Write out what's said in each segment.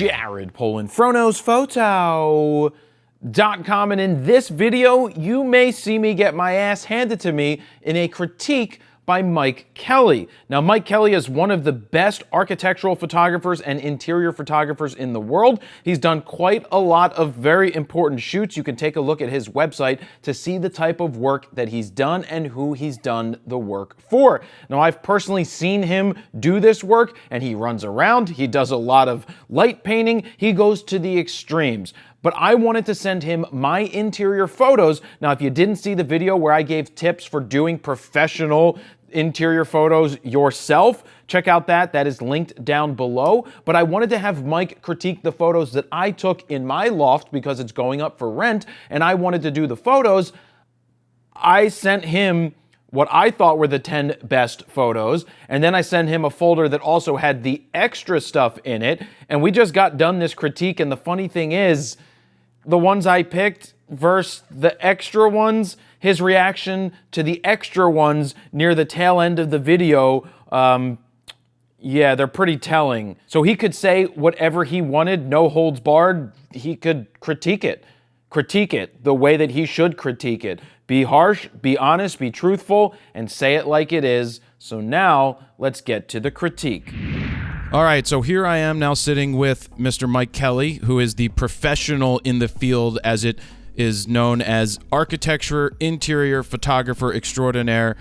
Jared Polin, FroKnowsPhoto.com, and in this video, you may see me get my ass handed to me in a critique by Mike Kelley. Now, Mike Kelley is one of the best architectural photographers and interior photographers in the world. He's done quite a lot of very important shoots. You can take a look at his website to see the type of work that he's done and who he's done the work for. Now, I've personally seen him do this work, and he runs around, he does a lot of light painting, he goes to the extremes. But I wanted to send him my interior photos. Now, if you didn't see the video where I gave tips for doing professional interior photos yourself, check out that. That is linked down below. But I wanted to have Mike critique the photos that I took in my loft because it's going up for rent, and I wanted to do the photos. I sent him what I thought were the 10 best photos, and then I sent him a folder that also had the extra stuff in it, and we just got done this critique, and the funny thing is, the ones I picked versus the extra ones, his reaction to the extra ones near the tail end of the video, yeah, they're pretty telling. So he could say whatever he wanted, no holds barred. He could critique it the way that he should critique it. Be harsh, be honest, be truthful, and say it like it is. So now, let's get to the critique. All right, so here I am now sitting with Mr. Mike Kelley, who is the professional in the field, as it is known as architecture, interior photographer extraordinaire.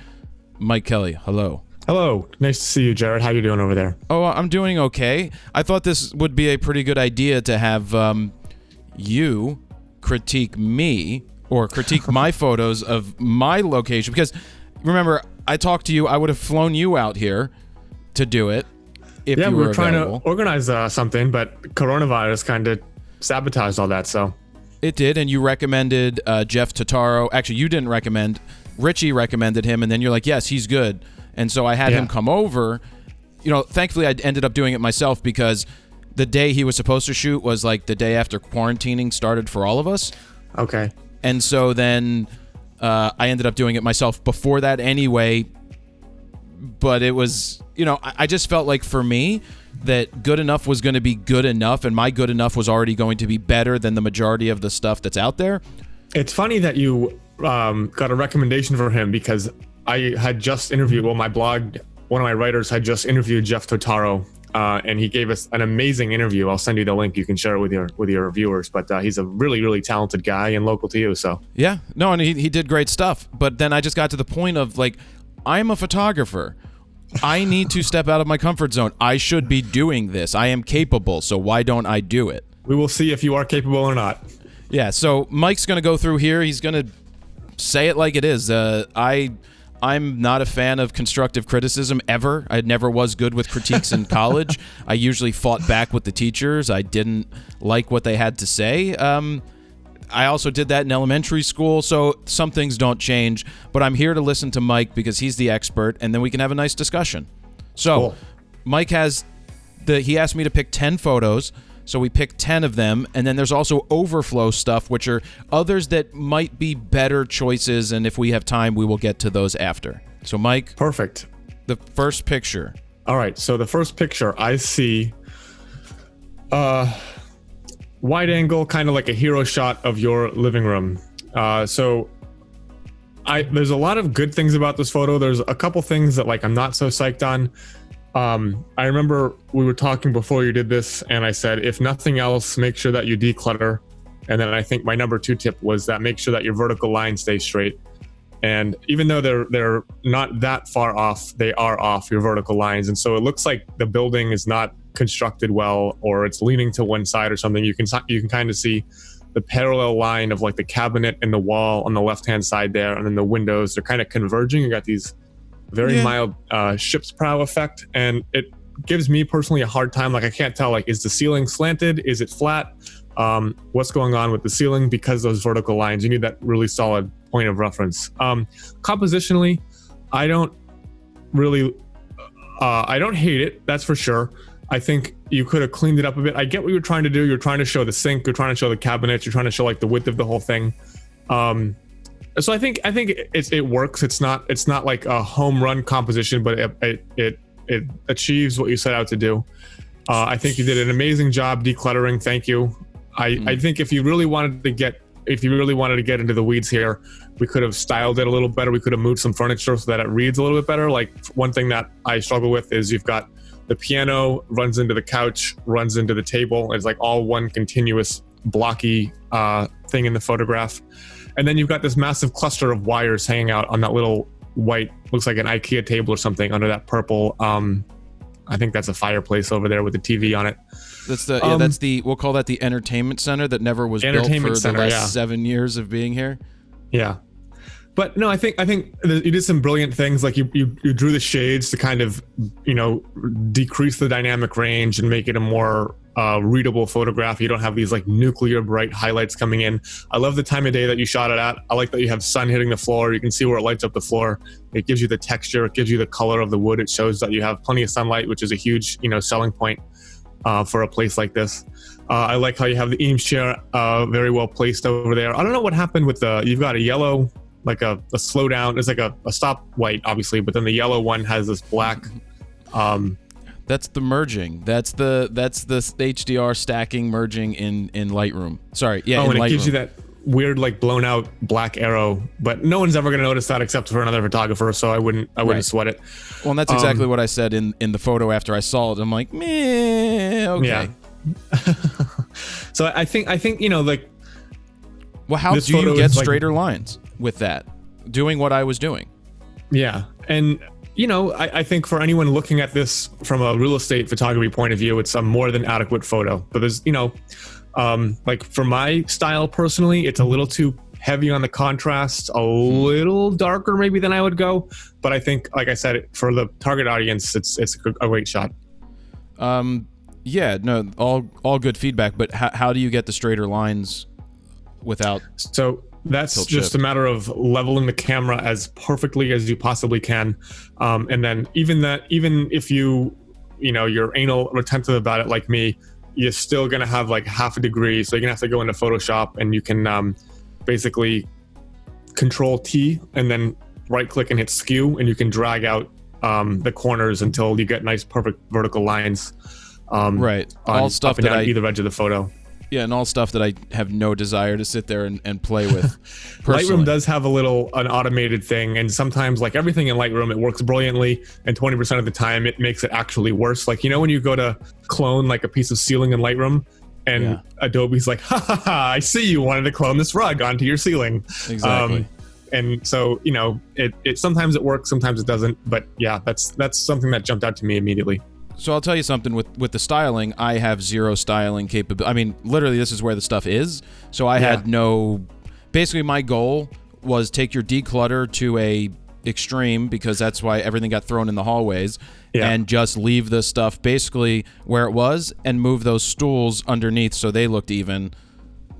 Mike Kelley, hello. Hello, nice to see you, Jared. How you doing over there? Oh, I'm doing okay. I thought this would be a pretty good idea to have you critique me, or critique my photos of my location, because remember, I talked to you, I would have flown you out here to do it if you were trying available. to organize something, but coronavirus kind of sabotaged all that, so. It did, and you recommended Jeff Totaro. Actually, you didn't recommend. Richie recommended him, and then you're like, yes, he's good. And so I had him come over. You know, thankfully, I ended up doing it myself because the day he was supposed to shoot was like the day after quarantining started for all of us. Okay. And so then I ended up doing it myself before that anyway. But it was, you know, I just felt like for me that good enough was going to be good enough, and my good enough was already going to be better than the majority of the stuff that's out there. It's funny that you got a recommendation for him, because I had just interviewed, well, my blog, one of my writers had just interviewed Jeff Totaro, and he gave us an amazing interview. I'll send you the link. You can share it with your viewers, but he's a really, really talented guy and local to you, so. Yeah, no, and he did great stuff. But then I just got to the point of like, I'm a photographer. I need to step out of my comfort zone. I should be doing this. I am capable, so why don't I do it? We will see if you are capable or not. Yeah, so Mike's going to go through here. He's going to say it like it is. I'm not a fan of constructive criticism ever. I never was good with critiques in college. I usually fought back with the teachers. I didn't like what they had to say. I also did that in elementary school, so some things don't change. But I'm here to listen to Mike because he's the expert, and then we can have a nice discussion. So cool. Mike has he asked me to pick 10 photos. So we picked 10 of them, and then there's also overflow stuff, which are others that might be better choices, and if we have time, we will get to those after. So Mike. Perfect. The first picture. All right, so the first picture, I see wide angle, kind of like a hero shot of your living room. So there's a lot of good things about this photo. There's a couple things that like I'm not so psyched on. I remember we were talking before you did this, and I said, if nothing else, make sure that you declutter. And then I think my number 2 tip was that make sure that your vertical lines stay straight. And even though they're not that far off, they are off your vertical lines. And so it looks like the building is not constructed well, or it's leaning to one side or something. You can kind of see the parallel line of like the cabinet and the wall on the left-hand side there, and then the windows, they're kind of converging. You got these very mild ship's prow effect, and it gives me personally a hard time. Like I can't tell, like, is the ceiling slanted? Is it flat? What's going on with the ceiling? Because those vertical lines, you need that really solid point of reference. Compositionally, I don't hate it, that's for sure. I think you could have cleaned it up a bit. I get what you're trying to do. You're trying to show the sink. You're trying to show the cabinets. You're trying to show like the width of the whole thing. So I think it works. It's not like a home run composition, but it achieves what you set out to do. I think you did an amazing job decluttering. Thank you. I think if you really wanted to get into the weeds here, we could have styled it a little better. We could have moved some furniture so that it reads a little bit better. Like one thing that I struggle with is you've got the piano runs into the couch, runs into the table. It's like all one continuous blocky thing in the photograph. And then you've got this massive cluster of wires hanging out on that little white, looks like an IKEA table or something under that purple. I think that's a fireplace over there with the TV on it. That's we'll call that the entertainment center that never was built for the last 7 years of being here. Yeah. But no, I think you did some brilliant things. Like you drew the shades to kind of, decrease the dynamic range and make it a more readable photograph. You don't have these like nuclear bright highlights coming in. I love the time of day that you shot it at. I like that you have sun hitting the floor. You can see where it lights up the floor. It gives you the texture. It gives you the color of the wood. It shows that you have plenty of sunlight, which is a huge, selling point for a place like this. I like how you have the Eames chair very well placed over there. I don't know what happened with you've got a yellow, like a slow down. It's like a stop white, obviously, but then the yellow one has this black. That's the merging. That's the HDR stacking merging in Lightroom. Sorry, yeah. Oh, and it gives you that weird like blown out black arrow, but no one's ever going to notice that except for another photographer. So I wouldn't sweat it. Well, and that's exactly what I said in the photo after I saw it. I'm like, meh, okay. Yeah. So I think like. Well, how do you get straighter lines with that? Doing what I was doing. Yeah, and. I think for anyone looking at this from a real estate photography point of view, it's a more than adequate photo. But there's, like for my style personally, it's a little too heavy on the contrast, a little darker maybe than I would go. But I think, like I said, for the target audience, it's a great shot. Yeah, no, all good feedback. But how do you get the straighter lines without? So. That's just a matter of leveling the camera as perfectly as you possibly can, and then even if you're anal retentive about it like me, you're still gonna have like half a degree. So you're gonna have to go into Photoshop and you can basically Control T and then right click and hit skew, and you can drag out the corners until you get nice perfect vertical lines. Right, all stuff up and down either edge of the photo. Yeah, and all stuff that I have no desire to sit there and play with. Lightroom does have an automated thing, and sometimes, like everything in Lightroom, it works brilliantly, and 20% of the time it makes it actually worse. Like, when you go to clone like a piece of ceiling in Lightroom, and Adobe's like, ha ha ha, I see you wanted to clone this rug onto your ceiling. Exactly. And so, it sometimes it works, sometimes it doesn't, but yeah, that's something that jumped out to me immediately. So I'll tell you something, with the styling, I have zero styling capability. I mean, literally, this is where the stuff is. So I had basically my goal was take your declutter to a extreme, because that's why everything got thrown in the hallways, and just leave the stuff basically where it was and move those stools underneath so they looked even.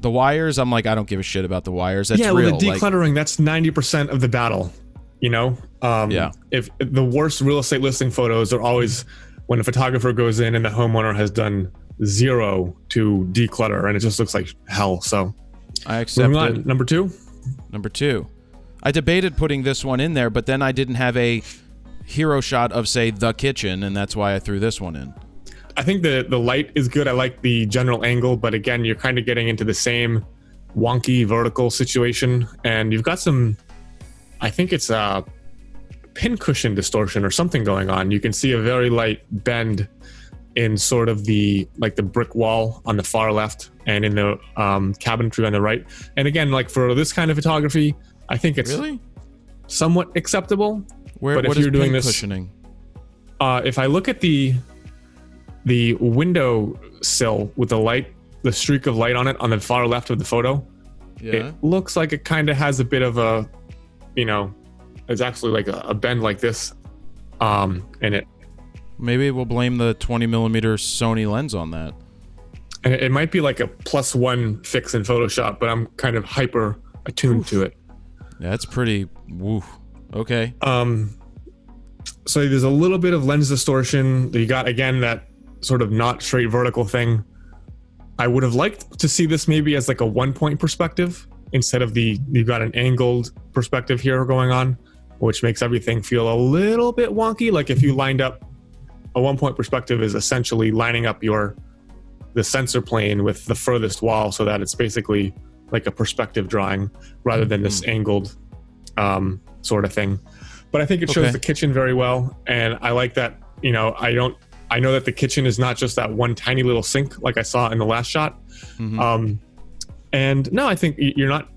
The wires, I'm like, I don't give a shit about the wires. That's real. Well, the decluttering, that's 90% of the battle, If the worst real estate listing photos are always when a photographer goes in and the homeowner has done zero to declutter, and it just looks like hell. So I accept it. Number two. I debated putting this one in there, but then I didn't have a hero shot of, say, the kitchen, and that's why I threw this one in. I think the light is good. I like the general angle, but again, you're kind of getting into the same wonky vertical situation, and you've got some, I think it's a pincushion distortion or something going on. You can see a very light bend in sort of the brick wall on the far left and in the cabinetry on the right. And again, like for this kind of photography, I think it's somewhat acceptable. But if you're doing this cushioning, if I look at the window sill with the streak of light on it on the far left of the photo, it looks like it kind of has a bit of a, it's actually like a bend like this in it. Maybe we'll blame the 20mm Sony lens on that. And it might be like a +1 fix in Photoshop, but I'm kind of hyper attuned to it. Yeah, that's pretty woo. Okay. So there's a little bit of lens distortion. You got, again, that sort of not straight vertical thing. I would have liked to see this maybe as like a 1-point perspective instead of you've got an angled perspective here going on, which makes everything feel a little bit wonky. Like if you lined up a 1-point perspective is essentially lining up the sensor plane with the furthest wall so that it's basically like a perspective drawing rather than this angled sort of thing. But I think it shows the kitchen very well, and I like that. You know, I know that the kitchen is not just that one tiny little sink like I saw in the last shot. And no, I think you're not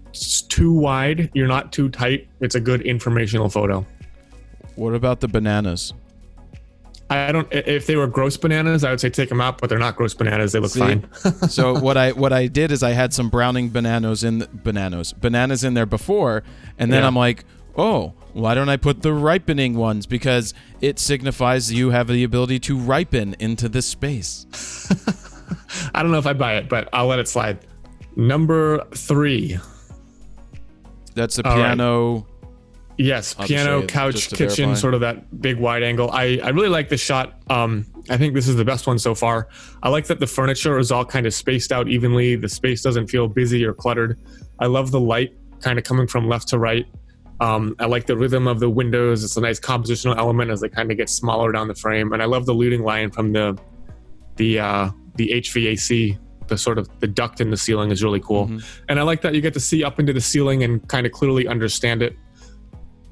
too wide, you're not too tight. It's a good informational photo. What about the bananas? If they were gross bananas, I would say take them out, but they're not gross bananas. They look fine. So what I did is I had some browning bananas in there before, and then I'm like, oh, why don't I put the ripening ones? Because it signifies you have the ability to ripen into this space. I don't know if I buy it, but I'll let it slide. Number 3. That's the piano. Right. Yes, piano, couch, kitchen, verify. Sort of that big wide angle. I really like this shot. I think this is the best one so far. I like that the furniture is all kind of spaced out evenly. The space doesn't feel busy or cluttered. I love the light kind of coming from left to right. I like the rhythm of the windows. It's a nice compositional element as they kind of get smaller down the frame. And I love the leading line from the HVAC. The sort of the duct in the ceiling is really cool. And I like that you get to see up into the ceiling and kind of clearly understand it.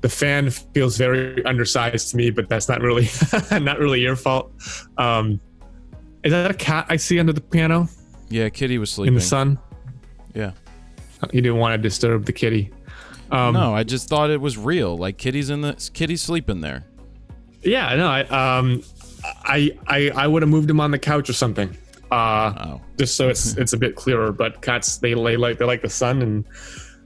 The fan feels very undersized to me, but that's not really your fault. Is that a cat I see under the piano? Yeah, kitty was sleeping in the sun. Yeah, you didn't want to disturb the kitty. No, I just thought it was real. Like kitty's sleeping there. Yeah, no, I would have moved him on the couch or something. Just so it's a bit clearer. But cats, they like the sun, and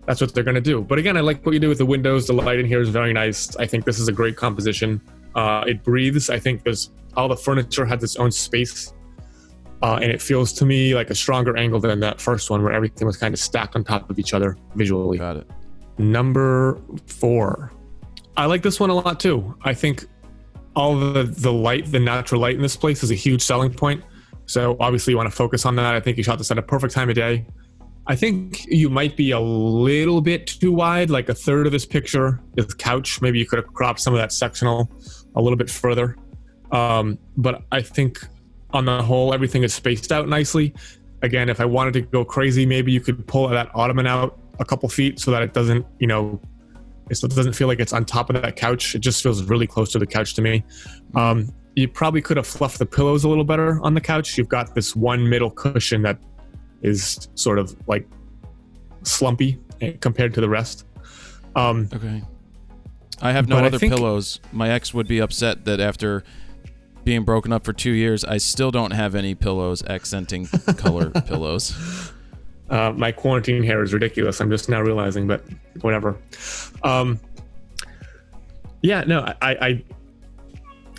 that's what they're going to do. But again, I like what you do with the windows. The light in here is very nice. I think this is a great composition. It breathes. I think all the furniture has its own space. And it feels to me like a stronger angle than that first one where everything was kind of stacked on top of each other visually. Got it. Number 4. I like this one a lot too. I think all the light, the natural light in this place is a huge selling point. So obviously you want to focus on that. I think you shot this at a perfect time of day. I think you might be a little bit too wide, like a third of this picture is couch. Maybe you could have cropped some of that sectional a little bit further. But I think on the whole, everything is spaced out nicely. Again, if I wanted to go crazy, maybe you could pull that ottoman out a couple feet so that it doesn't, it doesn't feel like it's on top of that couch. It just feels really close to the couch to me. You probably could have fluffed the pillows a little better on the couch. You've got this one middle cushion that is sort of like slumpy compared to the rest. Okay. I have no other pillows. My ex would be upset that after being broken up for 2 years, I still don't have any pillows accenting color pillows. My quarantine hair is ridiculous. I'm just now realizing, but whatever.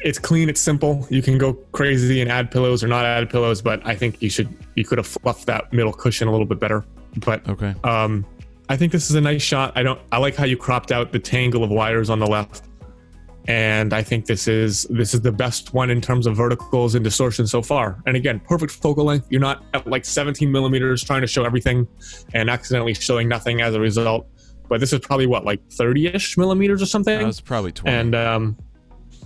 It's clean, it's simple. You can go crazy and add pillows or not add pillows, but I think you could have fluffed that middle cushion a little bit better. But okay. I think this is a nice shot. I like how you cropped out the tangle of wires on the left. And I think this is the best one in terms of verticals and distortion so far. And again, perfect focal length. You're not at like 17 millimeters trying to show everything and accidentally showing nothing as a result. But this is probably like 30-ish millimeters or something. That's probably 20. And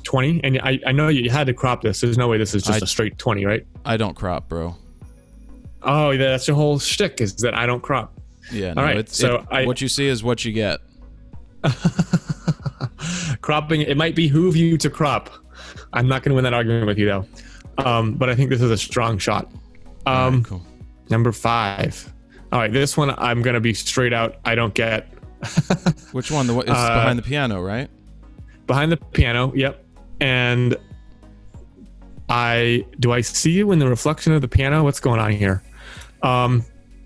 20. And I know you had to crop this. There's no way this is just a straight 20, right? I don't crop, bro. Oh, that's your whole shtick, is that I don't crop. Yeah, no, all right. What you see is what you get. Cropping, it might behoove you to crop. I'm not going to win that argument with you, though. But I think this is a strong shot. Right, cool. Number 5. All right, this one I'm going to be straight out. I don't get. Which one? It's behind the piano, right? Behind the piano, yep. And do I see you in the reflection of the piano? What's going on here? I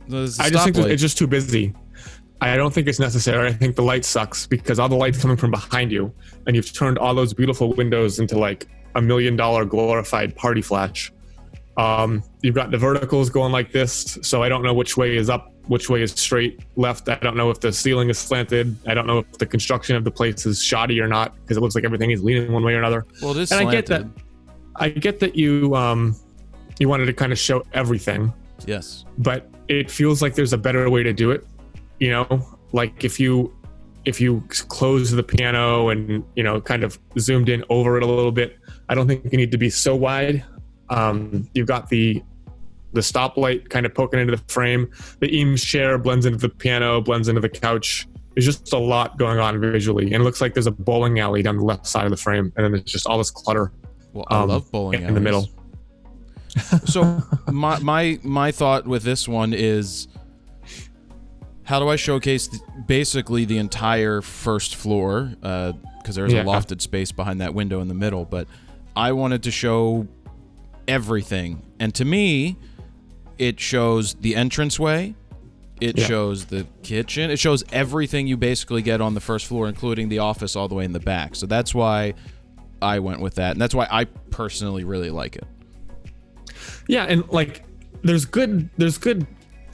just think it's just too busy. I don't think it's necessary. I think the light sucks because all the light's coming from behind you, and you've turned all those beautiful windows into like $1 million glorified party flash. You've got the verticals going like this, so I don't know which way is up, which way is straight left. I don't know if the ceiling is slanted. I don't know if the construction of the place is shoddy or not, because it looks like everything is leaning one way or another. Well, it is and slanted. I get that you wanted to kind of show everything. Yes. But it feels like there's a better way to do it. Like if you close the piano and kind of zoomed in over it a little bit, I don't think you need to be so wide. You've got the stoplight kind of poking into the frame. The Eames chair blends into the piano, blends into the couch. There's just a lot going on visually. And it looks like there's a bowling alley down the left side of the frame. And then there's just all this clutter. Well, I love bowling alleys. In the middle. So my thought with this one is, how do I showcase basically the entire first floor? Because there's a lofted space behind that window in the middle. But I wanted to show everything. And to me, it shows the entranceway. It shows the kitchen. It shows everything you basically get on the first floor, including the office all the way in the back. So that's why I went with that. And that's why I personally really like it. Yeah, and like there's good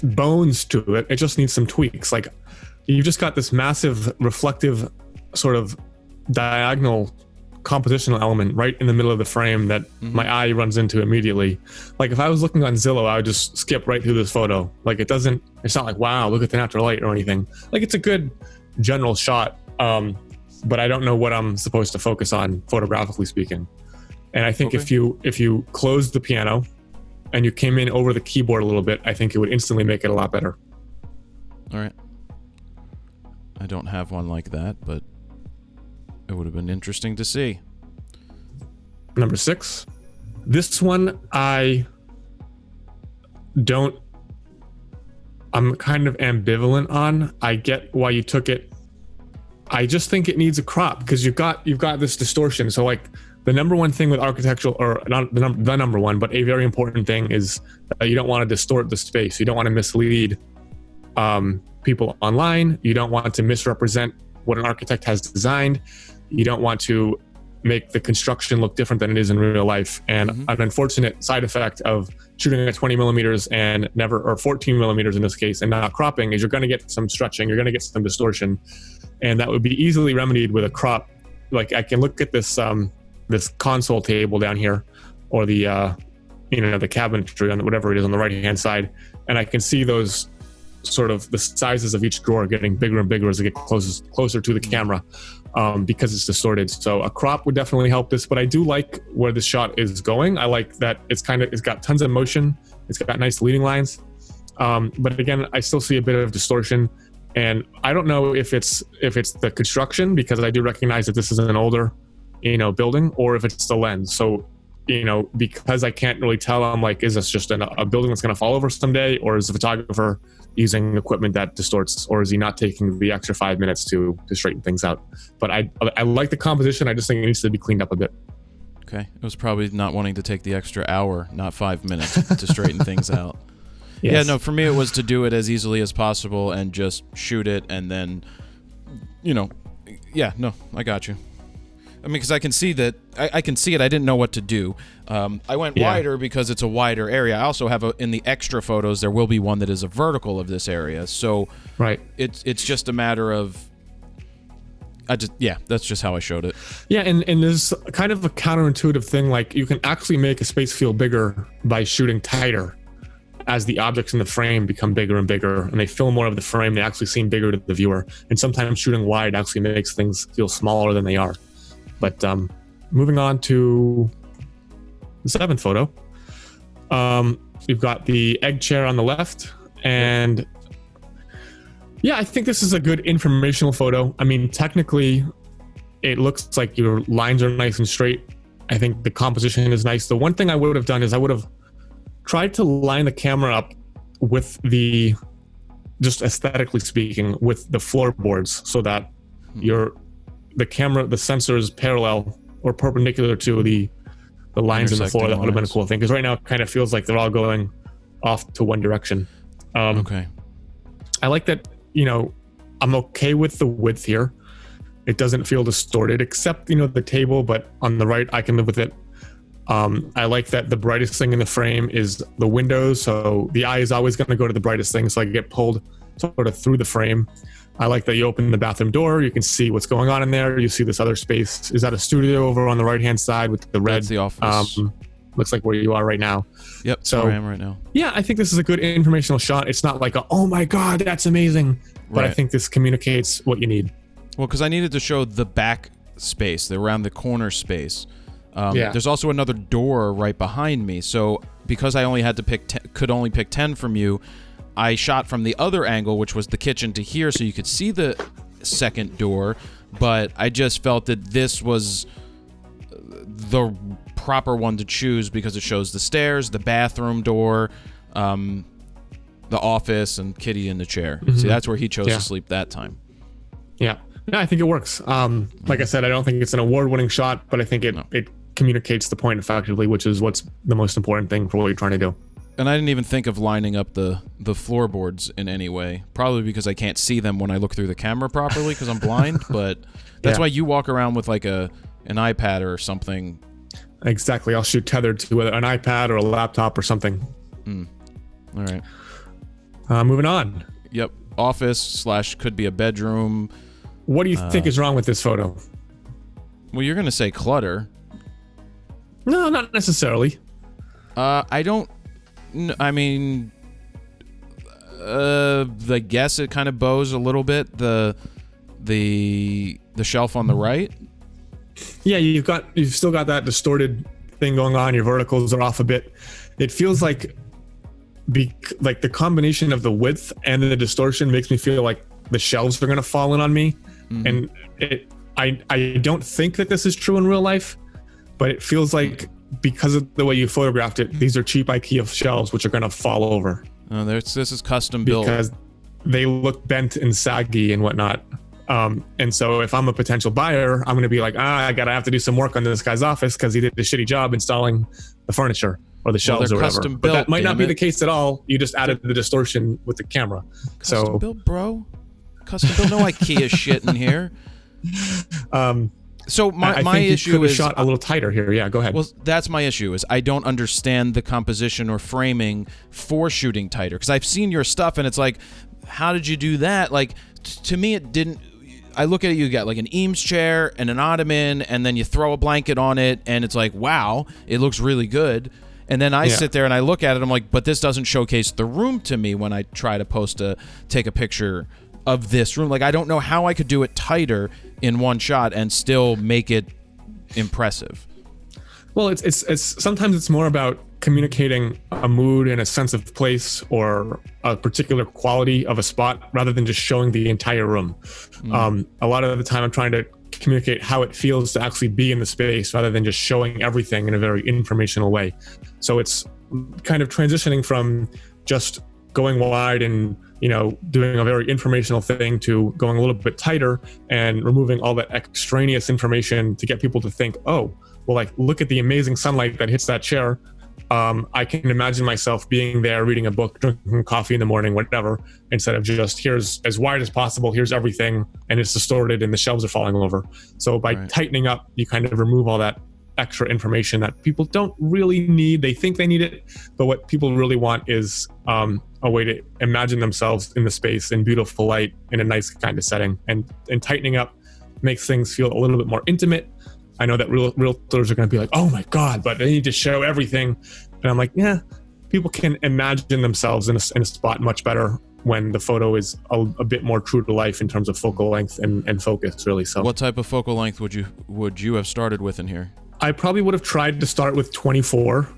bones to it. It just needs some tweaks. Like you've just got this massive reflective sort of diagonal compositional element right in the middle of the frame that my eye runs into immediately. Like if I was looking on Zillow, I would just skip right through this photo. Like it's not like, wow, look at the natural light or anything. Like it's a good general shot, but I don't know what I'm supposed to focus on photographically speaking. And I think if you closed the piano and you came in over the keyboard a little bit, I think it would instantly make it a lot better. All right. I don't have one like that, but it would have been interesting to see. Number 6. This one I'm kind of ambivalent on. I get why you took it. I just think it needs a crop because you've got this distortion. So like the number one thing with architectural, or not the number one, but a very important thing is that you don't want to distort the space. You don't want to mislead people online. You don't want to misrepresent what an architect has designed. You don't want to make the construction look different than it is in real life. And an unfortunate side effect of shooting at 20 millimeters and or 14 millimeters in this case, and not cropping, is you're going to get some stretching. You're going to get some distortion. And that would be easily remedied with a crop. Like I can look at this this console table down here, or the the cabinetry on whatever it is on the right hand side, and I can see those sort of the sizes of each drawer getting bigger and bigger as it gets closer to the camera, because it's distorted. So a crop would definitely help this, but I do like where this shot is going. I like that it's got tons of motion. It's got nice leading lines. But again, I still see a bit of distortion, and I don't know if it's the construction, because I do recognize that this is an older, building, or if it's the lens. So, because I can't really tell, I'm like, is this just a building that's going to fall over someday, or is the photographer using equipment that distorts, or is he not taking the extra 5 minutes to straighten things out? But I like the composition. I just think it needs to be cleaned up a bit. Okay. It was probably not wanting to take the extra hour, not 5 minutes, to straighten things out. Yes. Yeah, no, for me it was to do it as easily as possible and just shoot it, and then, I got you. I mean, because I can see that, I can see it. I didn't know what to do. I went wider because it's a wider area. I also have in the extra photos, there will be one that is a vertical of this area. So it's just a matter of, that's just how I showed it. Yeah, and there's kind of a counterintuitive thing. Like you can actually make a space feel bigger by shooting tighter as the objects in the frame become bigger and bigger, and they fill more of the frame. They actually seem bigger to the viewer. And sometimes shooting wide actually makes things feel smaller than they are. But moving on to the 7th photo, we've got the egg chair on the left, and I think this is a good informational photo. I mean, technically, it looks like your lines are nice and straight. I think the composition is nice. The one thing I would have done is I would have tried to line the camera up with just aesthetically speaking, with the floorboards, so that the sensor is parallel or perpendicular to the lines in the floor. That would have been a cool thing, because right now it kind of feels like they're all going off to one direction. Okay. I like that, I'm okay with the width here. It doesn't feel distorted, except, the table, but on the right, I can live with it. I like that the brightest thing in the frame is the windows, so the eye is always going to go to the brightest thing, so I get pulled sort of through the frame. I like that you open the bathroom door, you can see what's going on in there. You see this other space. Is that a studio over on the right-hand side with the red? That's the office. Looks like where you are right now. Yep, so where I am right now. Yeah, I think this is a good informational shot. It's not like oh my God, that's amazing. But I think this communicates what you need. Well, because I needed to show the back space, the around the corner space. There's also another door right behind me. So because I only had to could only pick 10 from you, I shot from the other angle, which was the kitchen to here, so you could see the second door. But I just felt that this was the proper one to choose because it shows the stairs, the bathroom door, the office, and Kitty in the chair. See, that's where he chose to sleep that time. Yeah, I think it works. Like I said, I don't think it's an award-winning shot, but I think it communicates the point effectively, which is what's the most important thing for what you're trying to do. And I didn't even think of lining up the floorboards in any way, probably because I can't see them when I look through the camera properly because I'm blind, but that's why you walk around with like an iPad or something. Exactly. I'll shoot tethered to whether an iPad or a laptop or something. All right. Moving on. Yep. Office / could be a bedroom. What do you think is wrong with this photo? Well, you're going to say clutter. No, not necessarily. I don't... I mean, I guess it kind of bows a little bit. The shelf on the right. Yeah, you've still got that distorted thing going on. Your verticals are off a bit. It feels like the combination of the width and the distortion makes me feel like the shelves are going to fall in on me. And I don't think that this is true in real life, but it feels like because of the way you photographed it, these are cheap IKEA shelves which are going to fall over. Oh, this is custom built because they look bent and saggy and whatnot. And so if I'm a potential buyer, I'm going to be like, I have to do some work on this guy's office because he did a shitty job installing the furniture or the shelves or whatever. Custom but built, that might not be the case at all. You just added the distortion with the camera. Custom built, bro. Custom built, no IKEA shit in here. So my issue is shot a little tighter here. Yeah, go ahead. Well, that's my issue is I don't understand the composition or framing for shooting tighter because I've seen your stuff and it's like, how did you do that? Like to me, it didn't. I look at it, you got like an Eames chair and an ottoman, and then you throw a blanket on it, and it's like, wow, it looks really good. And then I sit there and I look at it, I'm like, but this doesn't showcase the room to me when I try to take a picture of this room. Like, I don't know how I could do it tighter in one shot and still make it impressive. Well, it's sometimes it's more about communicating a mood and a sense of place or a particular quality of a spot rather than just showing the entire room. A lot of the time I'm trying to communicate how it feels to actually be in the space rather than just showing everything in a very informational way. So it's kind of transitioning from just going wide and doing a very informational thing to going a little bit tighter and removing all that extraneous information to get people to think, oh, well, like, look at the amazing sunlight that hits that chair. I can imagine myself being there, reading a book, drinking coffee in the morning, whatever, instead of just here's as wide as possible, here's everything, and it's distorted and the shelves are falling over. So by tightening up, you kind of remove all that extra information that people don't really need. They think they need it, but what people really want is a way to imagine themselves in the space in beautiful light in a nice kind of setting. And tightening up makes things feel a little bit more intimate. I know that realtors are going to be like, oh my God, but they need to show everything. And I'm like, yeah, people can imagine themselves in a spot much better when the photo is a bit more true to life in terms of focal length and focus, really. So what type of focal length would you have started with in here? I probably would have tried to start with 24.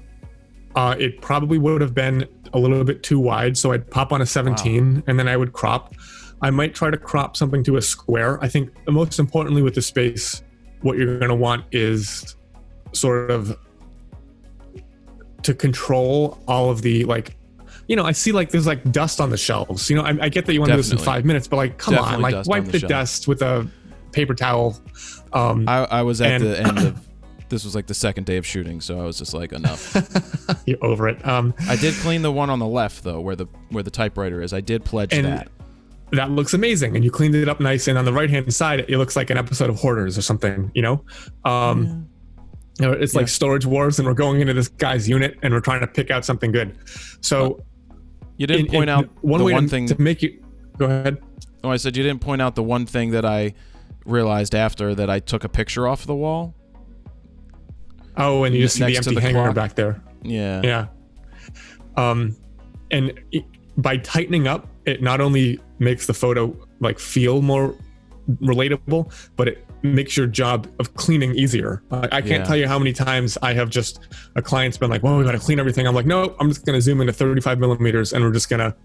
It probably would have been a little bit too wide, so I'd pop on a 17 and then I would crop. I might try to crop something to a square. I think most importantly with the space, what you're going to want is sort of to control all of the, like, I see like there's like dust on the shelves. I get that you want to do this in 5 minutes, but like, come on, like wipe the dust with a paper towel. I was at the end of, this was like the second day of shooting, so I was just like, enough. You're over it. I did clean the one on the left though, where the typewriter is. I did pledge that. That looks amazing, and you cleaned it up nice. And on the right-hand side, it looks like an episode of Hoarders or something. It's like Storage Wars, and we're going into this guy's unit, and we're trying to pick out something good. So you didn't point out one thing to make you go ahead. Oh, I said you didn't point out the one thing that I realized after that I took a picture off the wall. Oh, and you just see the empty hanger back there. Yeah. And by tightening up, it not only makes the photo like feel more relatable, but makes your job of cleaning easier. I can't tell you how many times I have just a client's been like, well, we got to clean everything. I'm like, no, I'm just going to zoom into 35 millimeters and we're just going to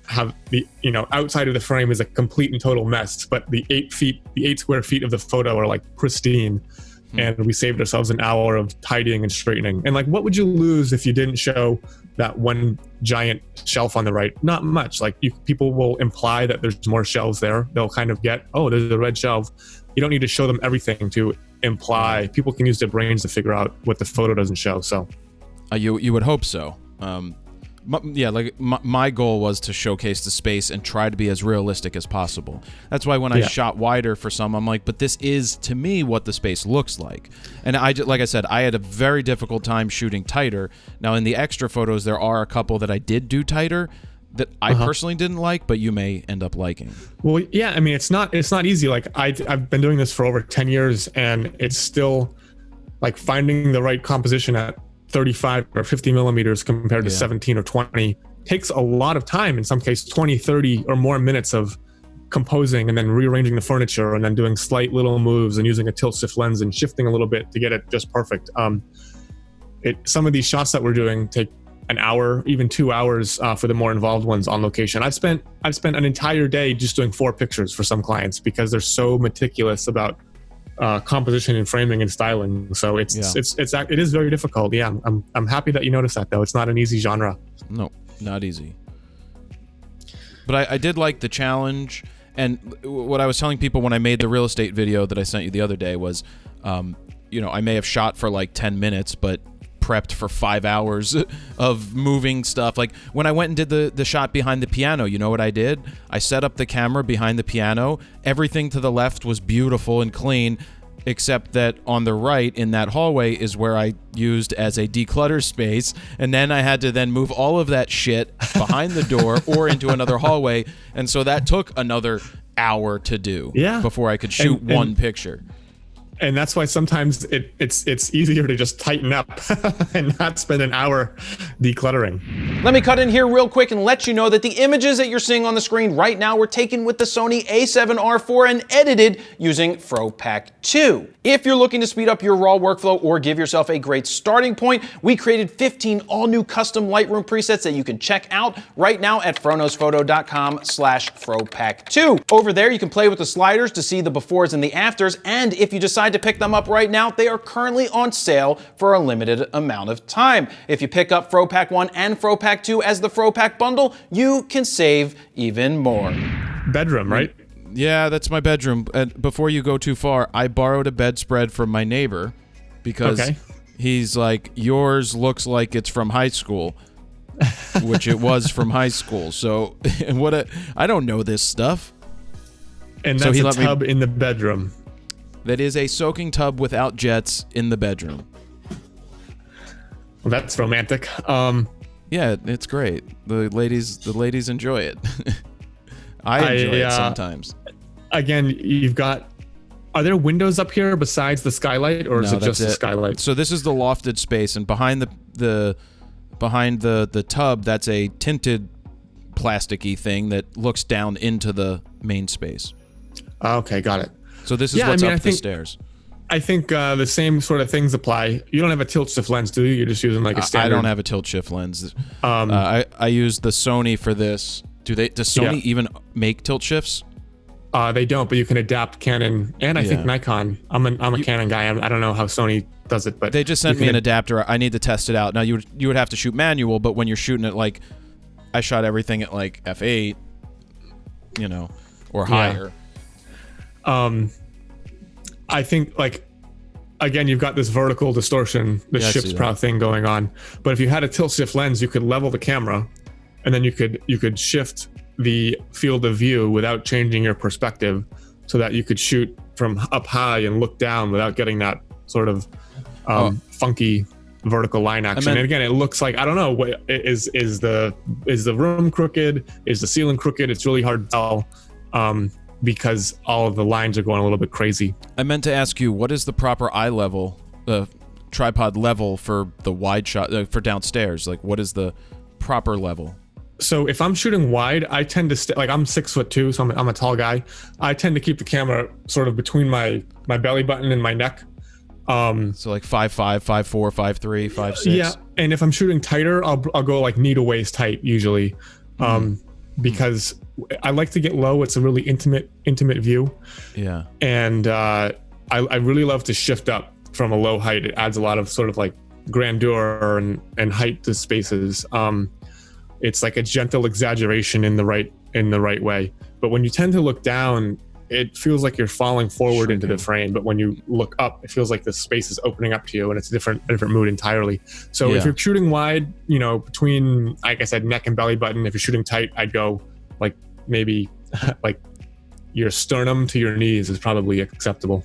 have the, outside of the frame is a complete and total mess, but the 8 square feet of the photo are like pristine. And we saved ourselves an hour of tidying and straightening. And like, what would you lose if you didn't show that one giant shelf on the right? Not much. Like people will imply that there's more shelves there. They'll kind of get, oh, there's a red shelf. You don't need to show them everything to imply. People can use their brains to figure out what the photo doesn't show. So you would hope so. My goal was to showcase the space and try to be as realistic as possible. That's why when I shot wider for some, I'm like, but this is, to me, what the space looks like. And like I said, I had a very difficult time shooting tighter. Now, in the extra photos, there are a couple that I did do tighter that I personally didn't like, but you may end up liking. Well, yeah, I mean, it's not easy. Like I've been doing this for over 10 years, and it's still like finding the right composition at 35 or 50 millimeters compared to 17 or 20 takes a lot of time. In some cases, 20, 30 or more minutes of composing and then rearranging the furniture and then doing slight little moves and using a tilt shift lens and shifting a little bit to get it just perfect. Some of these shots that we're doing take an hour, even 2 hours for the more involved ones on location. I've spent an entire day just doing 4 pictures for some clients because they're so meticulous about composition and framing and styling. So it is very difficult. Yeah, I'm happy that you noticed that though. It's not an easy genre. No, not easy. But I did like the challenge. And what I was telling people when I made the real estate video that I sent you the other day was, I may have shot for like 10 minutes, but prepped for 5 hours of moving stuff. Like when I went and did the shot behind the piano, you know what I did? I set up the camera behind the piano. Everything to the left was beautiful and clean, except that on the right in that hallway is where I used as a declutter space. And then I had to then move all of that shit behind the door or into another hallway. And so that took another hour to do before I could shoot one picture. And that's why sometimes it's easier to just tighten up and not spend an hour decluttering. Let me cut in here real quick and let you know that the images that you're seeing on the screen right now were taken with the Sony a7R IV and edited using FroPack 2. If you're looking to speed up your RAW workflow or give yourself a great starting point, we created 15 all-new custom Lightroom presets that you can check out right now at FroKnowsPhoto.com/FroPack2. Over there, you can play with the sliders to see the befores and the afters, and if you decide to pick them up right now, they are currently on sale for a limited amount of time. If you pick up FroPack 1 and FroPack 2 as the FroPack bundle, you can save even more. Bedroom, right? Yeah, that's my bedroom. Before you go too far, I borrowed a bedspread from my neighbor because he's like, yours looks like it's from high school, which it was from high school. So I don't know this stuff. And that's a tub in the bedroom. That is a soaking tub without jets in the bedroom. Well, that's romantic. Yeah, it's great. The ladies enjoy it. I enjoy it sometimes. Again, are there windows up here besides the skylight, or is it just the skylight? So this is the lofted space, and behind the tub, that's a tinted plasticky thing that looks down into the main space. Okay, got it. So this is what's up the stairs. I think the same sort of things apply. You don't have a tilt shift lens, do you? You're just using like a standard. I don't have a tilt shift lens. I use the Sony for this. Does Sony even make tilt shifts? They don't, but you can adapt Canon and I think Nikon. I'm a Canon guy. I don't know how Sony does it, but they just sent me an adapter. I need to test it out. Now you would have to shoot manual, but when you're shooting it, like I shot everything at like f8, or higher. I think again, you've got this vertical distortion, the ship's prow thing going on. But if you had a tilt shift lens, you could level the camera, and then you could shift the field of view without changing your perspective, so that you could shoot from up high and look down without getting that sort of funky vertical line action. And again, it looks like, I don't know, is the room crooked? Is the ceiling crooked? It's really hard to tell. Because all of the lines are going a little bit crazy. I meant to ask you, what is the proper eye level, tripod level for the wide shot, for downstairs? Like, what is the proper level? So if I'm shooting wide, I tend to stay, like I'm 6'2", so I'm a tall guy. I tend to keep the camera sort of between my belly button and my neck. So like 5'5", 5'4", 5'3", 5'6". Yeah, and if I'm shooting tighter, I'll go like knee to waist tight usually, because I like to get low. It's a really intimate view. Yeah, and I really love to shift up from a low height. It adds a lot of sort of like grandeur and height to spaces. It's like a gentle exaggeration in the right way. But when you tend to look down, it feels like you're falling forward into the frame. But when you look up, it feels like the space is opening up to you, and it's a different mood entirely. So if you're shooting wide, you know, between, like I said, neck and belly button, if you're shooting tight, I'd go like maybe like your sternum to your knees is probably acceptable.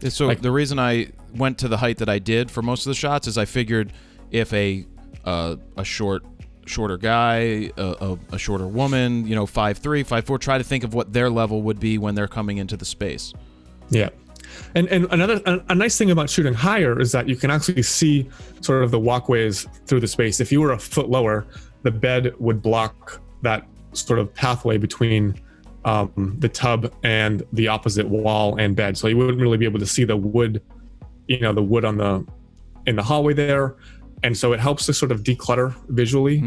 So like, the reason I went to the height that I did for most of the shots is I figured if a shorter guy, a shorter woman, you know, 5'3", 5'4", try to think of what their level would be when they're coming into the space. Yeah. And a nice thing about shooting higher is that you can actually see sort of the walkways through the space. If you were a foot lower, the bed would block that sort of pathway between the tub and the opposite wall and bed. So you wouldn't really be able to see the wood, you know, the wood in the hallway there. And so it helps to sort of declutter visually.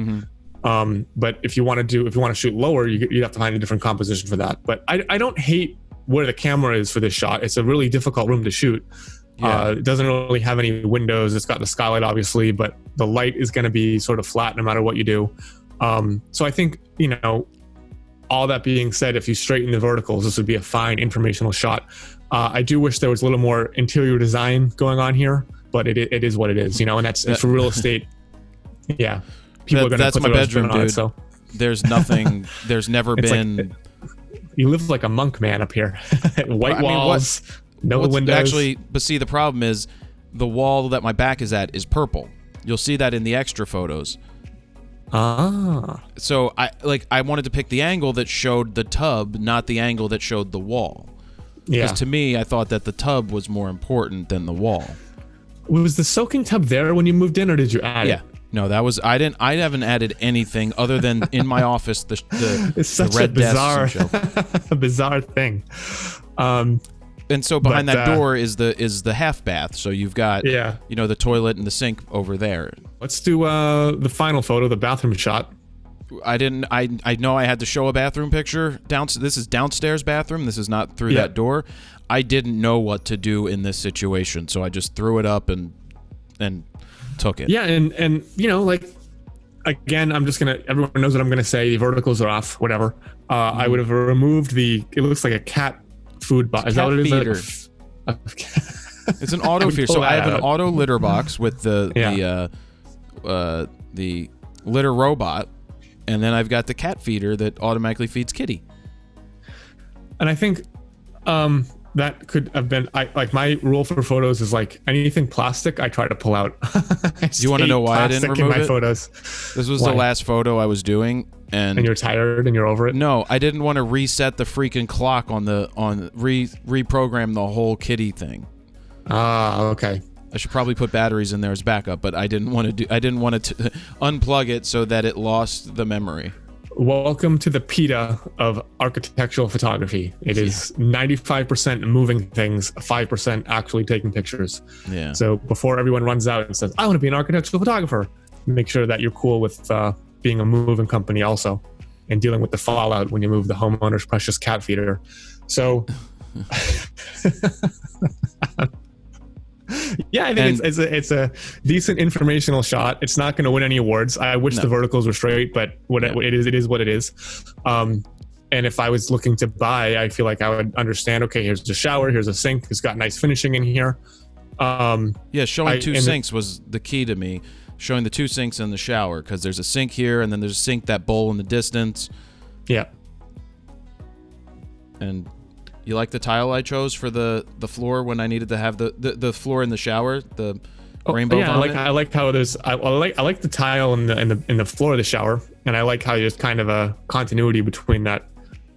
But if you want to shoot lower, you have to find a different composition for that. But I don't hate where the camera is for this shot. It's a really difficult room to shoot. It doesn't really have any windows. It's got the skylight, obviously, but the light is going to be sort of flat no matter what you do. So I think, you know, all that being said, if you straighten the verticals, this would be a fine informational shot. I do wish there was a little more interior design going on here, but it is what it is, you know, and that's for real estate. Yeah. People are going to put their bedroom on it, so. There's nothing, there's never been. Like, you live like a monk, man, up here. White walls, no windows. Actually, but see, the problem is the wall that my back is at is purple. You'll see that in the extra photos. So I wanted to pick the angle that showed the tub, not the angle that showed the wall. Because to me, I thought that the tub was more important than the wall. Was the soaking tub there when you moved in, or did you add it? No, that was I haven't added anything other than in my office it's such red a bizarre bizarre thing. And so behind that door is the half bath. So you've got you know, the toilet and the sink over there. Let's do the final photo, the bathroom shot. I know I had to show a bathroom picture. This is downstairs bathroom. This is not through that door. I didn't know what to do in this situation, so I just threw it up and took it. Yeah, and you know, like, again, everyone knows what I'm gonna say. The verticals are off, whatever. I would have removed it looks like a cat food box. Is that what it is? It's an auto feeder. So I have an auto litter box with the litter robot, and then I've got the cat feeder that automatically feeds Kitty. And I think that could have been like my rule for photos is like anything plastic I try to pull out. You want to know why I didn't remove my photos? This was the last photo I was doing, and you're tired and you're over it. No, I didn't want to reset the freaking clock reprogram the whole Kitty thing. Okay. I should probably put batteries in there as backup, but I didn't want to unplug it so that it lost the memory. Welcome to the PETA of architectural photography. It is 95% moving things, 5% actually taking pictures. Yeah. So before everyone runs out and says, I want to be an architectural photographer, make sure that you're cool with being a moving company also, and dealing with the fallout when you move the homeowner's precious cat feeder. So yeah, I think it's a decent informational shot. It's not going to win any awards. I wish the verticals were straight, but it is what it is. And if I was looking to buy, I feel like I would understand, okay, here's a shower, here's a sink, it's got nice finishing in here. Showing two sinks was the key to me. Showing the two sinks in the shower, because there's a sink here, and then there's a sink, that bowl in the distance. Yeah. And you like the tile I chose for the floor when I needed to have the floor in the shower, the rainbow vomit? I like how there's I like the tile in the floor of the shower, and I like how there's kind of a continuity between that,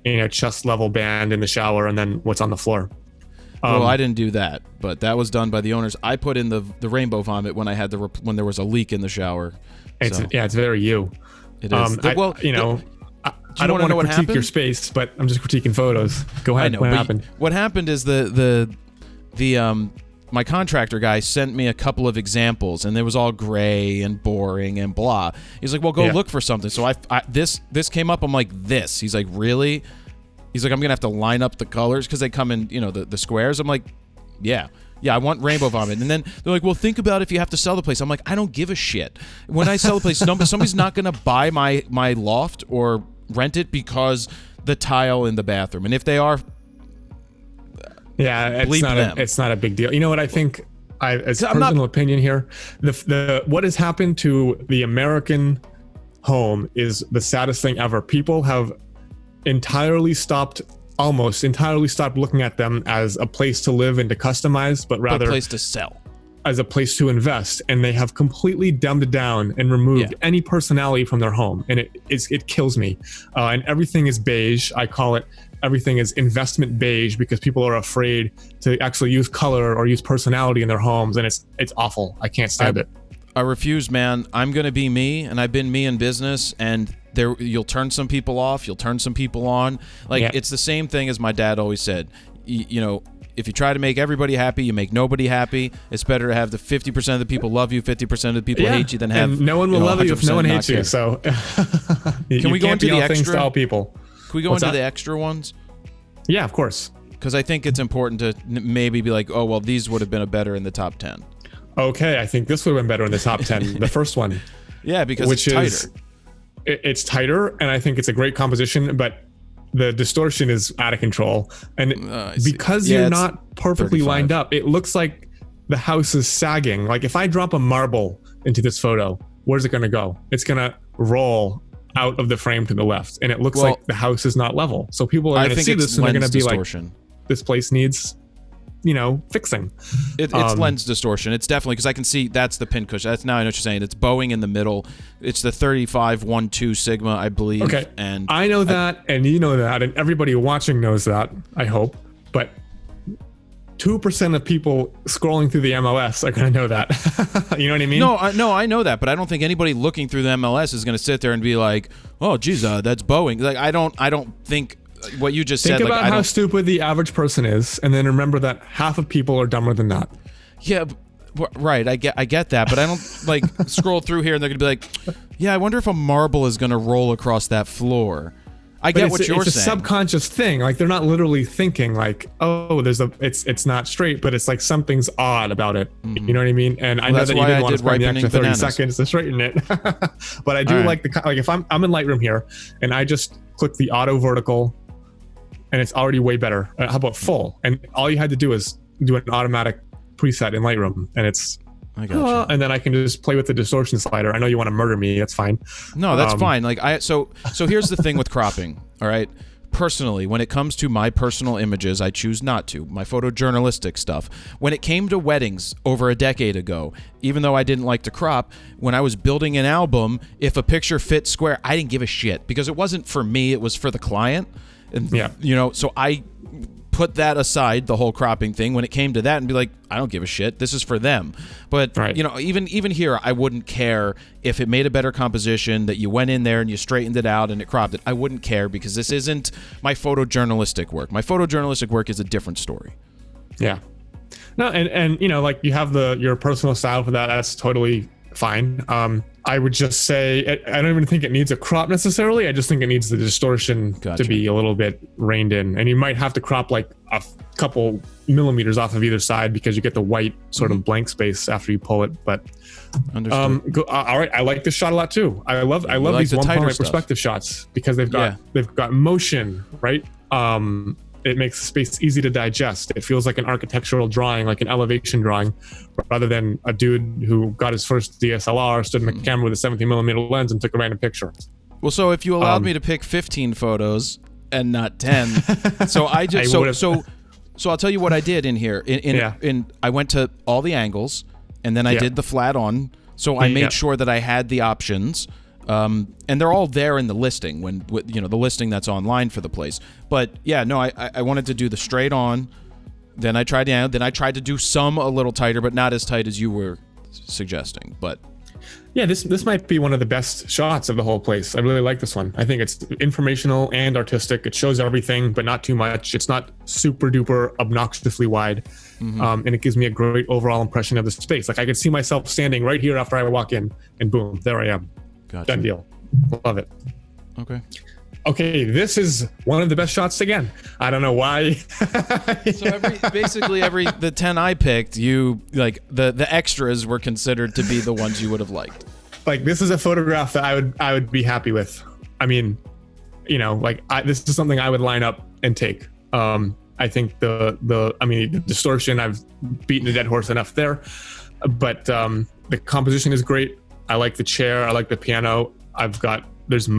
you know, chest level band in the shower and then what's on the floor. Well, I didn't do that, but that was done by the owners. I put in the rainbow vomit when I had when there was a leak in the shower. It's very you. It is. I don't want to critique your space, but I'm just critiquing photos. Go ahead. What happened? What happened is my contractor guy sent me a couple of examples, and it was all gray and boring and blah. He's like, well, go look for something. So this came up. I'm like, this. He's like, really? He's like, I'm gonna have to line up the colors because they come in, the squares. I'm like, yeah, I want rainbow vomit. And then they're like, well, think about if you have to sell the place. I'm like, I don't give a shit. When I sell the place, somebody's not gonna buy my loft or rent it because the tile in the bathroom. And if they are, it's not a big deal. You know what I think? As personal opinion here, what has happened to the American home is the saddest thing ever. People have almost entirely stopped looking at them as a place to live and to customize, but rather a place to sell, as a place to invest. And they have completely dumbed it down and removed any personality from their home, and it kills me. And everything is beige. I call it everything is investment beige because people are afraid to actually use color or use personality in their homes, and it's awful. I can't stand it. I refuse, man. I'm gonna be me, and I've been me in business, and you'll turn some people off, you'll turn some people on. It's the same thing as my dad always said. If you try to make everybody happy, you make nobody happy. It's better to have the 50% of the people love you, 50% of the people hate you, than have. And no one will love you if no one hates you. So can we go into the extra? Things to all people. Can we go into the extra ones? Yeah, of course. Because I think it's important to maybe be like, oh well, these would have been better in the top 10. Okay, I think this would have been better in the top 10. The first one. Yeah, because it's tighter. It's tighter, and I think it's a great composition, but the distortion is out of control. And because you're not perfectly 35. Lined up, it looks like the house is sagging. Like if I drop a marble into this photo, where's it going to go? It's going to roll out of the frame to the left, and it looks like the house is not level. So people are going to see this and they're going to be like, this place needs fixing. It's lens distortion. It's definitely, because I can see that's the pin cushion. Now I know what you're saying. It's bowing in the middle. It's the 35-1-2 Sigma, I believe. Okay, and I know that, and you know that, and everybody watching knows that, I hope. But 2% of people scrolling through the MLS are going to know that. You know what I mean? No, I know that, but I don't think anybody looking through the MLS is going to sit there and be like, "Oh, geez, that's bowing." Like I don't think what you just said. Think about how stupid the average person is, and then remember that half of people are dumber than that. Yeah, right. I get that, but I don't scroll through here and they're gonna be like, "Yeah, I wonder if a marble is gonna roll across that floor." I get what you're saying. It's a subconscious thing. Like they're not literally thinking like, "Oh, it's not straight," but it's like something's odd about it. Mm-hmm. You know what I mean? And I know that you didn't want to spend the extra 30 seconds to straighten it, but I do like if I'm in Lightroom here and I just click the auto vertical. And it's already way better. How about full? And all you had to do is do an automatic preset in Lightroom, and it's. I got you. And then I can just play with the distortion slider. I know you want to murder me. That's fine. No, that's fine. So here's the thing with cropping. All right. Personally, when it comes to my personal images, I choose not to. My photojournalistic stuff. When it came to weddings over a decade ago, even though I didn't like to crop, when I was building an album, if a picture fit square, I didn't give a shit because it wasn't for me. It was for the client. And, so I put that aside, the whole cropping thing, when it came to that, and be like, I don't give a shit. This is for them. But, even here, I wouldn't care if it made a better composition, that you went in there and you straightened it out and it cropped it. I wouldn't care because this isn't my photojournalistic work. My photojournalistic work is a different story. Yeah. No, and you have your personal style for that. That's totally fine. I would just say I don't even think it needs a crop necessarily. I just think it needs the distortion to be a little bit reined in, and you might have to crop like a couple millimeters off of either side because you get the white sort of blank space after you pull it. But all right, I like this shot a lot too. I love these 1.8 perspective shots because they've got motion, right? It makes the space easy to digest. It feels like an architectural drawing, like an elevation drawing, rather than a dude who got his first DSLR, stood in the camera with a 17mm lens and took a random picture. Well, so if you allowed me to pick 15 photos and not 10, so I just so I'll tell you what I did in here. I went to all the angles, and then I did the flat on. So I made sure that I had the options. And they're all there in the listing the listing that's online for the place. But I wanted to do the straight on. Then I tried to do some a little tighter, but not as tight as you were suggesting. But Yeah, this might be one of the best shots of the whole place. I really like this one. I think it's informational and artistic. It shows everything, but not too much. It's not super duper obnoxiously wide. And it gives me a great overall impression of the space. Like I could see myself standing right here after I walk in, and boom, there I am. Gotcha. Done deal. Love it. Okay. Okay, this is one of the best shots again. I don't know why. So the 10 I picked, you like the extras were considered to be the ones you would have liked. Like this is a photograph that I would be happy with. I mean, you know, like this is something I would line up and take. I think the distortion, I've beaten a dead horse enough there, but the composition is great. I like the chair. I like the piano. I've got there's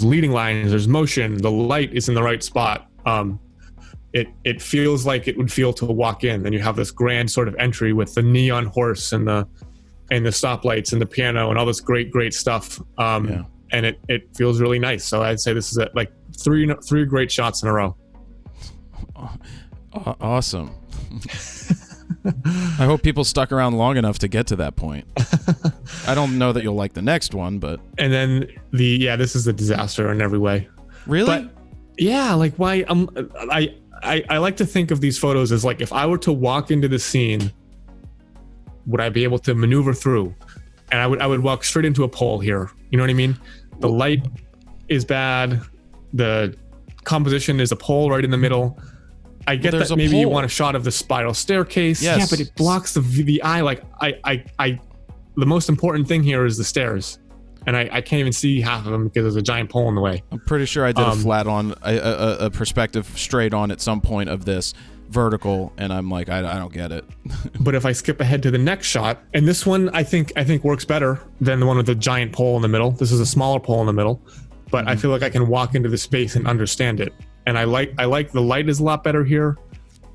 leading lines, there's motion, the light is in the right spot. It feels like it would feel to walk in, and you have this grand sort of entry with the neon horse and the stoplights and the piano and all this great stuff. And it feels really nice. So I'd say this is like three great shots in a row. Awesome. I hope people stuck around long enough to get to that point. I don't know that you'll like the next one, but... And then this is a disaster in every way. Really? But yeah, like why... I like to think of these photos as like, if I were to walk into the scene, would I be able to maneuver through? And I would walk straight into a pole here. You know what I mean? The light is bad. The composition is a pole right in the middle. I get that maybe you want a shot of the spiral staircase. Yes. Yeah, but it blocks the eye. Like the most important thing here is the stairs, and I can't even see half of them because there's a giant pole in the way. I'm pretty sure I did a flat on a perspective straight on at some point of this vertical, and I'm like, I don't get it. But if I skip ahead to the next shot, and this one I think works better than the one with the giant pole in the middle. This is a smaller pole in the middle, but I feel like I can walk into the space and understand it. And I like the light is a lot better here.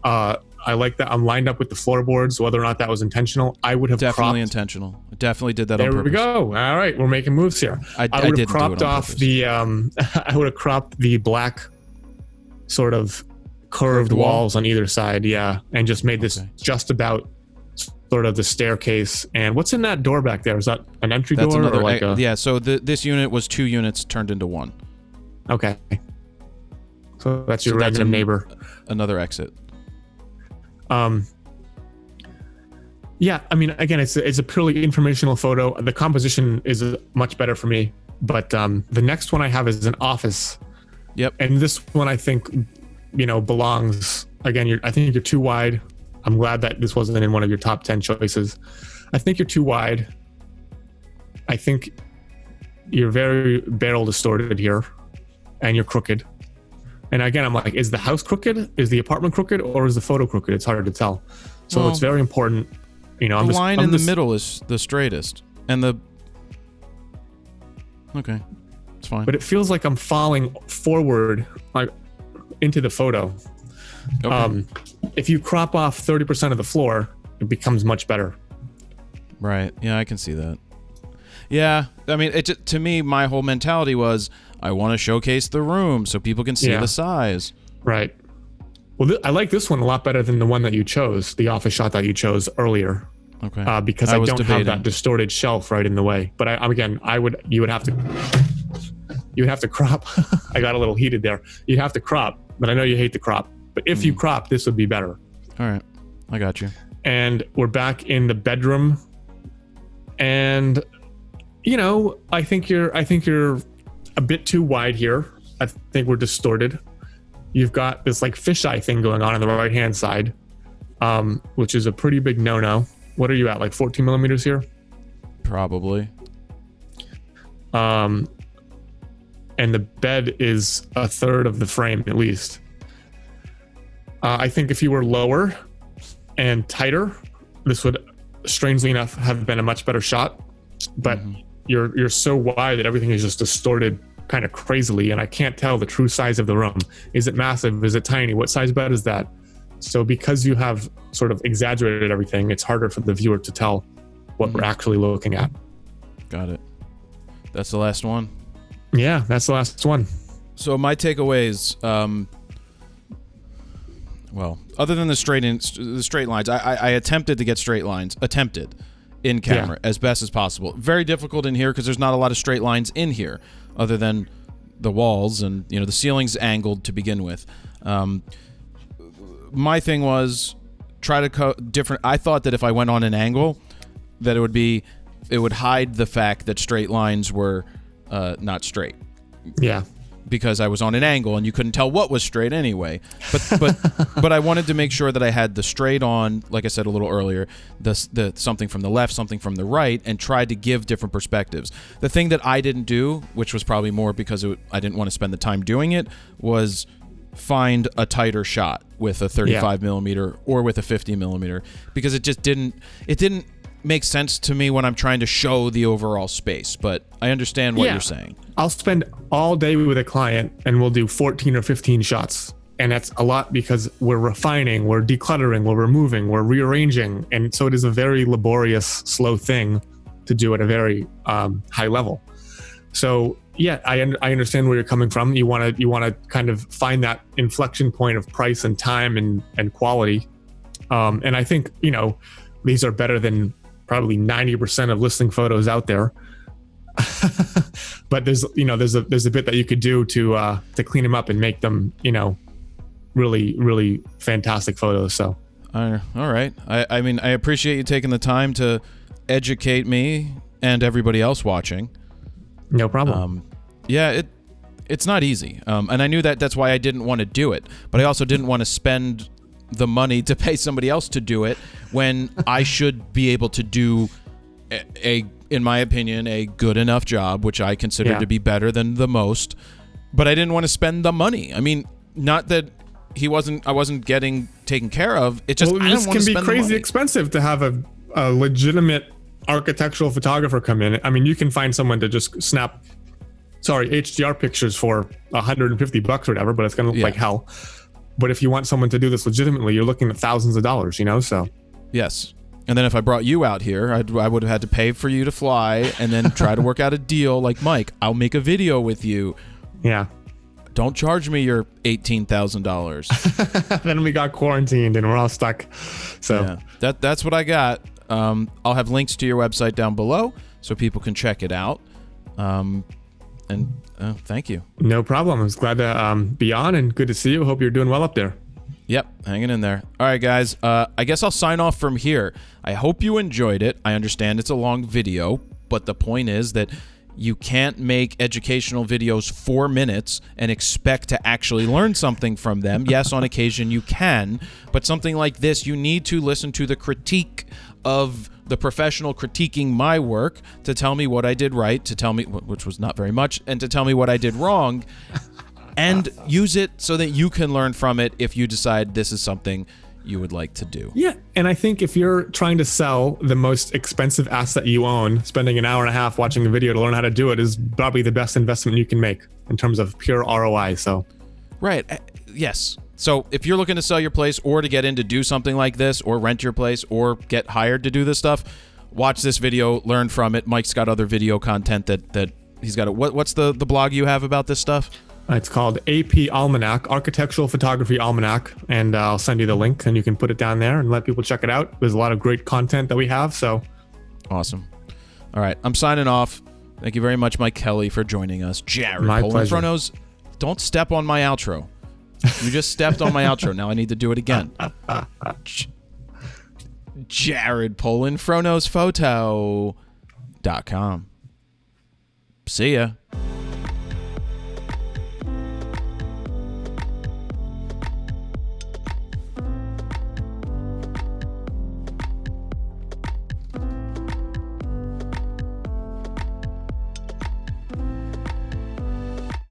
I like that I'm lined up with the floorboards, whether or not that was intentional. I would have definitely cropped. Intentional. Definitely did that on There purpose. we go. All right, we're making moves here. I would have cropped off the I would have cropped the black sort of curved walls on either side, and just made this just about sort of the staircase. And what's in that door back there? Is that an entry door? Another, or like so this unit was 2 units turned into 1. Okay. So that's your random neighbor. Another exit. Yeah, I mean, again, it's a purely informational photo. The composition is much better for me, but the next one I have is an office. Yep. And this one I think, belongs. Again, I think you're too wide. I'm glad that this wasn't in one of your top 10 choices. I think you're too wide. I think you're very barrel distorted here, and you're crooked. And again, I'm like, is the house crooked? Is the apartment crooked? Or is the photo crooked? It's hard to tell. So it's very important. The line in the middle is the straightest. And okay, it's fine. But it feels like I'm falling forward, like into the photo. Okay. If you crop off 30% of the floor, it becomes much better. Right. Yeah, I can see that. Yeah, I mean, to me, my whole mentality was, I want to showcase the room so people can see the size. Right. Well, I like this one a lot better than the one that you chose, the office shot that you chose earlier. Okay. Because I don't have that distorted shelf right in the way. But you would have to crop. I got a little heated there. You'd have to crop, but I know you hate the crop. But if you crop, this would be better. All right, I got you. And we're back in the bedroom, and I think you're a bit too wide here. I think we're distorted. You've got this like fisheye thing going on the right hand side, which is a pretty big no-no. What are you at, like 14 millimeters here? Probably. And the bed is a third of the frame at least. I think if you were lower and tighter, this would, strangely enough, have been a much better shot. But you're so wide that everything is just distorted kind of crazily, and I can't tell the true size of the room. Is it massive? Is it tiny? What size bed is that? So because you have sort of exaggerated everything, it's harder for the viewer to tell what we're actually looking at. Got it. That's the last one? Yeah, that's the last one. So my takeaways, well, other than the straight lines, I attempted to get straight lines. in camera as best as possible. Very difficult in here because there's not a lot of straight lines in here other than the walls, and the ceiling's angled to begin with. My thing was try to different. I thought that if I went on an angle, that it would hide the fact that straight lines were not straight. Yeah. Because I was on an angle and you couldn't tell what was straight anyway. But I wanted to make sure that I had the straight on, like I said a little earlier, the something from the left, something from the right, and tried to give different perspectives. The thing that I didn't do, which was probably more because I didn't want to spend the time doing it, was find a tighter shot with a 35 millimeter or with a 50 millimeter, because it just didn't make sense to me when I'm trying to show the overall space. But I understand what you're saying. I'll spend all day with a client and we'll do 14 or 15 shots. And that's a lot because we're refining, we're decluttering, we're removing, we're rearranging. And so it is a very laborious, slow thing to do at a very high level. So yeah, I understand where you're coming from. You want to kind of find that inflection point of price and time and quality. And I think, these are better than probably 90% of listing photos out there. But there's a bit that you could do to clean them up and make them, really, really fantastic photos. So, all right. I mean, I appreciate you taking the time to educate me and everybody else watching. No problem. It's not easy. And I knew that's why I didn't want to do it, but I also didn't want to spend the money to pay somebody else to do it when I should be able to do in my opinion, a good enough job, which I consider to be better than the most, but I didn't want to spend the money. I mean, not that I wasn't getting taken care of. It just, I didn't want to spend the money. This can be crazy expensive to have a legitimate architectural photographer come in. I mean, you can find someone to just snap, HDR pictures for $150 or whatever, but it's going to look like hell. But if you want someone to do this legitimately, you're looking at thousands of dollars, so. Yes. And then if I brought you out here, I would have had to pay for you to fly and then try to work out a deal like, Mike, I'll make a video with you. Yeah. Don't charge me your $18,000. Then we got quarantined and we're all stuck. So that's what I got. I'll have links to your website down below so people can check it out. And thank you. No problem. I was glad to be on, and good to see you. Hope you're doing well up there. Yep, hanging in there. All right, guys. I guess I'll sign off from here. I hope you enjoyed it. I understand it's a long video, but the point is that you can't make educational videos 4 minutes and expect to actually learn something from them. Yes, on occasion you can, but something like this, you need to listen to the critique of the professional critiquing my work to tell me what I did right, to tell me, which was not very much, and to tell me what I did wrong, and use it so that you can learn from it if you decide this is something you would like to do. Yeah, and I think if you're trying to sell the most expensive asset you own, spending an hour and a half watching a video to learn how to do it is probably the best investment you can make in terms of pure ROI. So, right, yes. So if you're looking to sell your place or to get in to do something like this or rent your place or get hired to do this stuff, watch this video, learn from it. Mike's got other video content that he's got. What's the blog you have about this stuff? It's called AP Almanac, Architectural Photography Almanac, and I'll send you the link and you can put it down there and let people check it out. There's a lot of great content that we have, so. Awesome. All right, I'm signing off. Thank you very much, Mike Kelley, for joining us. Jared, my pleasure. FroKnows, don't step on my outro. You just stepped on my outro. Now I need to do it again. Jared Polin, FroKnowsPhoto.com. See ya.